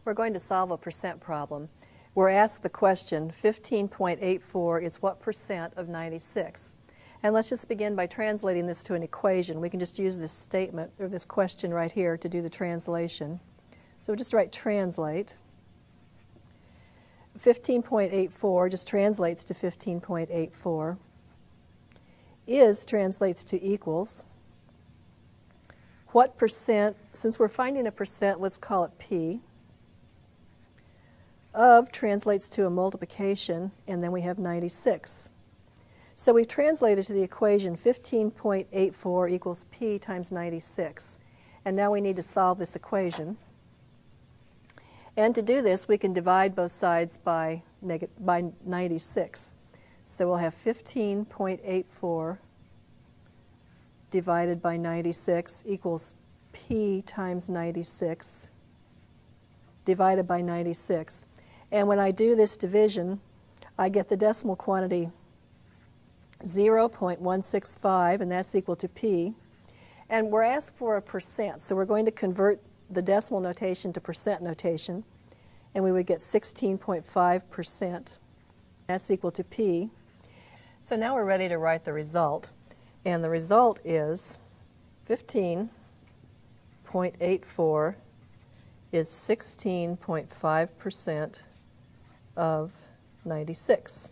We're going to solve a percent problem. We're asked the question, 15.84 is what percent of 96? And let's just begin by translating this to an equation. We can just use this statement, or this question right here, to do the translation. So we'll just write translate. 15.84 just translates to 15.84. Is translates to equals. What percent, since we're finding a percent, let's call it P. Of translates to a multiplication, and then we have 96. So we've translated to the equation 15.84 equals P times 96. And now we need to solve this equation. And to do this, we can divide both sides by 96. So we'll have 15.84 divided by 96 equals P times 96 divided by 96. And when I do this division, I get the decimal quantity 0.165, and that's equal to P. And we're asked for a percent, so we're going to convert the decimal notation to percent notation, and we would get 16.5%. That's equal to P. So now we're ready to write the result. And the result is 15.84 is 16.5% of 96.